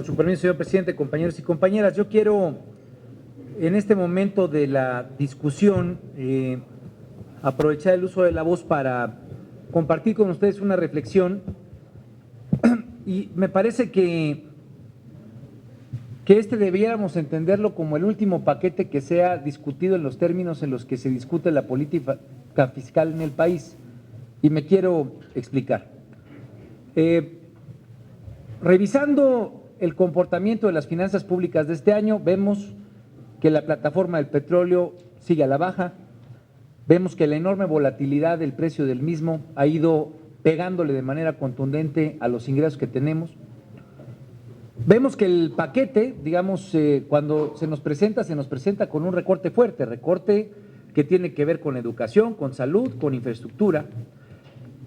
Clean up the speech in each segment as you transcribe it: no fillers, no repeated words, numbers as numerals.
Con su permiso, señor presidente, compañeros y compañeras, yo quiero, en este momento de la discusión, aprovechar el uso de la voz para compartir con ustedes una reflexión. Y me parece que debiéramos entenderlo como el último paquete que sea discutido en los términos en los que se discute la política fiscal en el país. Y me quiero explicar. Revisando el comportamiento de las finanzas públicas de este año, vemos que la plataforma del petróleo sigue a la baja, vemos que la enorme volatilidad del precio del mismo ha ido pegándole de manera contundente a los ingresos que tenemos. Vemos que el paquete, digamos, cuando se nos presenta con un recorte fuerte, recorte que tiene que ver con educación, con salud, con infraestructura.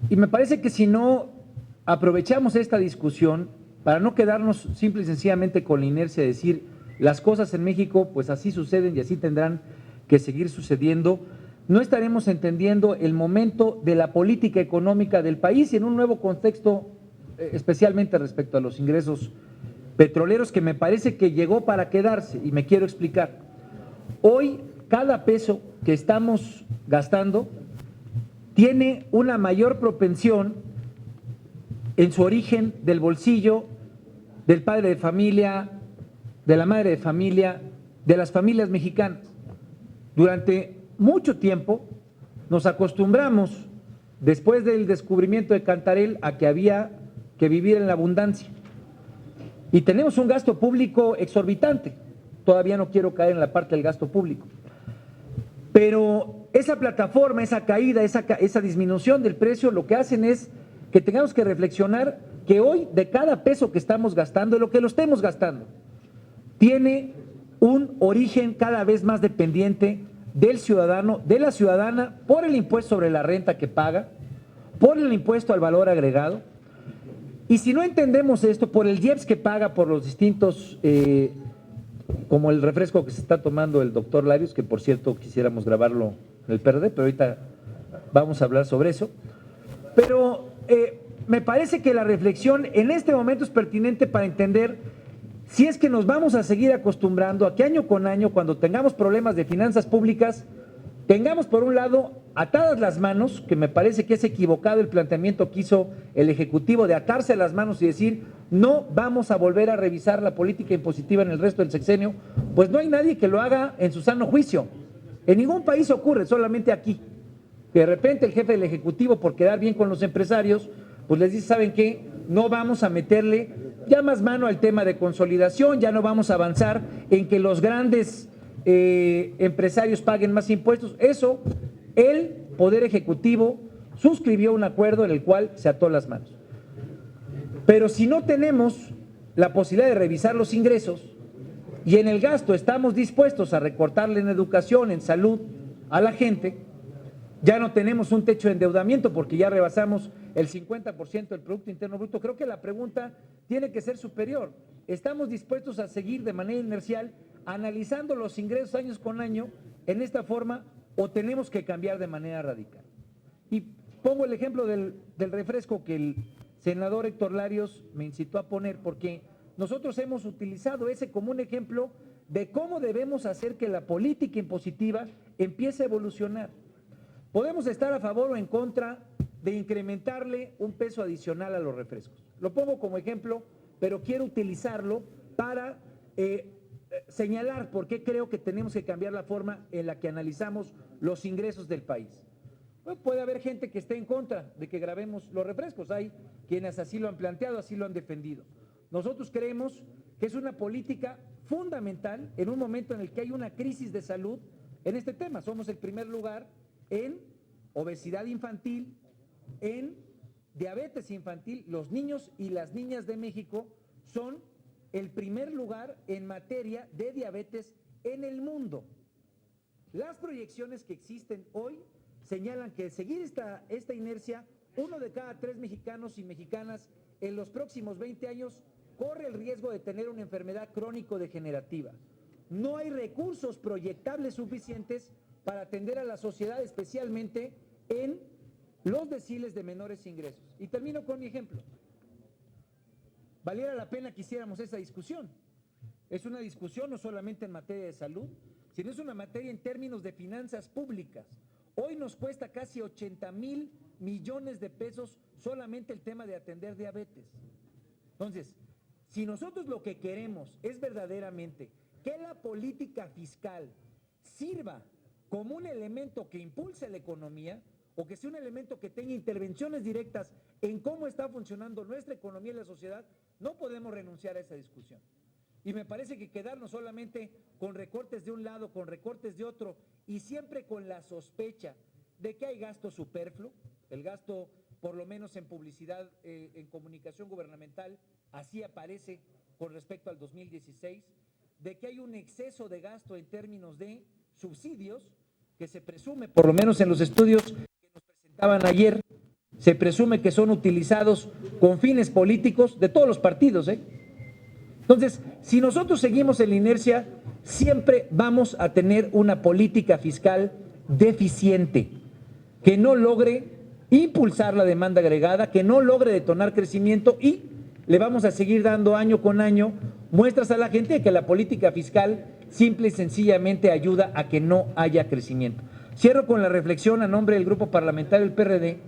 Y me parece que si no aprovechamos esta discusión para no quedarnos simple y sencillamente con la inercia de decir las cosas en México pues así suceden y así tendrán que seguir sucediendo, no estaremos entendiendo el momento de la política económica del país y en un nuevo contexto, especialmente respecto a los ingresos petroleros, que me parece que llegó para quedarse, y me quiero explicar. Hoy, cada peso que estamos gastando tiene una mayor propensión en su origen del bolsillo del padre de familia, de la madre de familia, de las familias mexicanas. Durante mucho tiempo nos acostumbramos, después del descubrimiento de Cantarell, a que había que vivir en la abundancia. Y tenemos un gasto público exorbitante. Todavía no quiero caer en la parte del gasto público. Pero esa plataforma, esa caída, esa disminución del precio, lo que hacen es que tengamos que reflexionar que hoy de cada peso que estamos gastando, de lo que lo estemos gastando, tiene un origen cada vez más dependiente del ciudadano, de la ciudadana, por el impuesto sobre la renta que paga, por el impuesto al valor agregado. Y si no entendemos esto, por el IEPS que paga por los distintos, como el refresco que se está tomando el doctor Larios, que por cierto quisiéramos grabarlo en el PRD, pero ahorita vamos a hablar sobre eso. Pero me parece que la reflexión en este momento es pertinente para entender si es que nos vamos a seguir acostumbrando a que año con año, cuando tengamos problemas de finanzas públicas, tengamos por un lado atadas las manos, que me parece que es equivocado el planteamiento que hizo el Ejecutivo de atarse las manos y decir no vamos a volver a revisar la política impositiva en el resto del sexenio, pues no hay nadie que lo haga en su sano juicio. En ningún país ocurre, solamente aquí. Que de repente el jefe del Ejecutivo, por quedar bien con los empresarios, pues les dice, ¿saben qué? No vamos a meterle ya más mano al tema de consolidación, ya no vamos a avanzar en que los grandes empresarios paguen más impuestos. Eso, el Poder Ejecutivo suscribió un acuerdo en el cual se ató las manos. Pero si no tenemos la posibilidad de revisar los ingresos y en el gasto estamos dispuestos a recortarle en educación, en salud a la gente, ya no tenemos un techo de endeudamiento porque ya rebasamos el 50% del Producto Interno Bruto. Creo que la pregunta tiene que ser superior. ¿Estamos dispuestos a seguir de manera inercial analizando los ingresos año con año en esta forma o tenemos que cambiar de manera radical? Y pongo el ejemplo del refresco que el senador Héctor Larios me incitó a poner, porque nosotros hemos utilizado ese como un ejemplo de cómo debemos hacer que la política impositiva empiece a evolucionar. Podemos estar a favor o en contra de incrementarle un peso adicional a los refrescos. Lo pongo como ejemplo, pero quiero utilizarlo para señalar por qué creo que tenemos que cambiar la forma en la que analizamos los ingresos del país. Bueno, puede haber gente que esté en contra de que gravemos los refrescos. Hay quienes así lo han planteado, así lo han defendido. Nosotros creemos que es una política fundamental en un momento en el que hay una crisis de salud en este tema. Somos el primer lugar en obesidad infantil, en diabetes infantil. Los niños y las niñas de México son el primer lugar en materia de diabetes en el mundo. Las proyecciones que existen hoy señalan que seguir esta inercia, 1 de cada 3 mexicanos y mexicanas en los próximos 20 años corre el riesgo de tener una enfermedad crónico-degenerativa. No hay recursos proyectables suficientes para atender a la sociedad, especialmente en los deciles de menores ingresos. Y termino con mi ejemplo. valiera la pena que hiciéramos esa discusión. Es una discusión no solamente en materia de salud, sino es una materia en términos de finanzas públicas. Hoy nos cuesta casi 80,000 millones de pesos solamente el tema de atender diabetes. Entonces, si nosotros lo que queremos es verdaderamente que la política fiscal sirva como un elemento que impulse la economía o que sea un elemento que tenga intervenciones directas en cómo está funcionando nuestra economía y la sociedad, no podemos renunciar a esa discusión. Y me parece que quedarnos solamente con recortes de un lado, con recortes de otro, y siempre con la sospecha de que hay gasto superfluo, el gasto por lo menos en publicidad, en comunicación gubernamental, así aparece con respecto al 2016, de que hay un exceso de gasto en términos de subsidios, que se presume, por lo menos en los estudios que nos presentaban ayer, se presume que son utilizados con fines políticos de todos los partidos, Entonces, si nosotros seguimos en la inercia, siempre vamos a tener una política fiscal deficiente, que no logre impulsar la demanda agregada, que no logre detonar crecimiento y le vamos a seguir dando año con año muestras a la gente de que la política fiscal simple y sencillamente ayuda a que no haya crecimiento. Cierro con la reflexión a nombre del Grupo Parlamentario del PRD,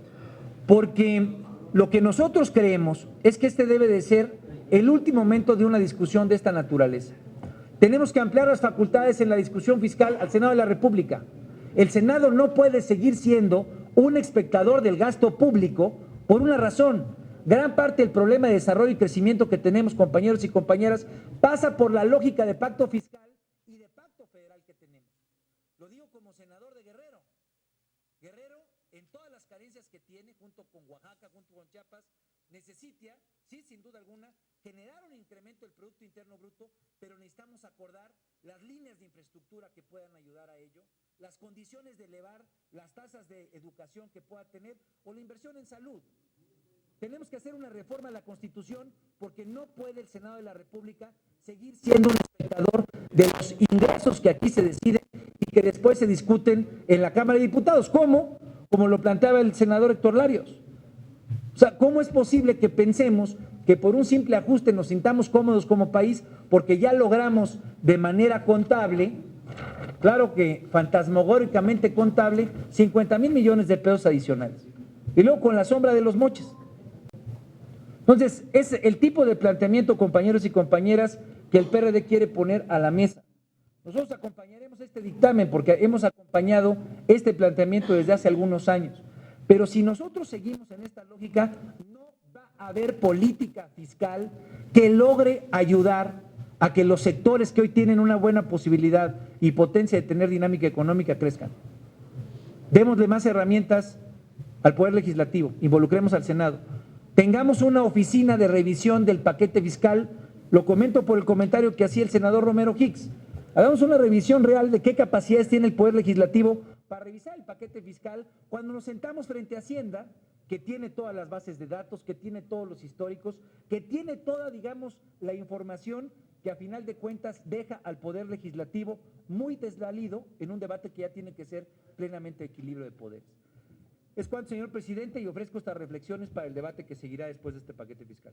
porque lo que nosotros creemos es que este debe de ser el último momento de una discusión de esta naturaleza. Tenemos que ampliar las facultades en la discusión fiscal al Senado de la República. El Senado no puede seguir siendo un espectador del gasto público por una razón. Gran parte del problema de desarrollo y crecimiento que tenemos, compañeros y compañeras, pasa por la lógica de pacto fiscal y de pacto federal que tenemos. Lo digo como senador de Guerrero. Guerrero, en todas las carencias que tiene, junto con Oaxaca, junto con Chiapas, necesita, sí, sin duda alguna, generar un incremento del Producto Interno Bruto, pero necesitamos acordar las líneas de infraestructura que puedan ayudar a ello, las condiciones de elevar las tasas de educación que pueda tener o la inversión en salud. Tenemos que hacer una reforma a la Constitución porque no puede el Senado de la República seguir siendo un espectador de los ingresos que aquí se deciden y que después se discuten en la Cámara de Diputados. ¿Cómo? Como lo planteaba el senador Héctor Larios. O sea, ¿cómo es posible que pensemos que por un simple ajuste nos sintamos cómodos como país porque ya logramos de manera contable, claro que fantasmagóricamente contable, 50,000 millones de pesos adicionales? Y luego con la sombra de los moches. Entonces, es el tipo de planteamiento, compañeros y compañeras, que el PRD quiere poner a la mesa. Nosotros acompañaremos este dictamen porque hemos acompañado este planteamiento desde hace algunos años. Pero si nosotros seguimos en esta lógica, no va a haber política fiscal que logre ayudar a que los sectores que hoy tienen una buena posibilidad y potencia de tener dinámica económica crezcan. Démosle más herramientas al Poder Legislativo, involucremos al Senado. Tengamos una oficina de revisión del paquete fiscal, lo comento por el comentario que hacía el senador Romero Hicks. Hagamos una revisión real de qué capacidades tiene el Poder Legislativo para revisar el paquete fiscal cuando nos sentamos frente a Hacienda, que tiene todas las bases de datos, que tiene todos los históricos, que tiene toda, digamos, la información que a final de cuentas deja al Poder Legislativo muy desvalido en un debate que ya tiene que ser plenamente equilibrio de poderes. Es cuanto, señor presidente, y ofrezco estas reflexiones para el debate que seguirá después de este paquete fiscal.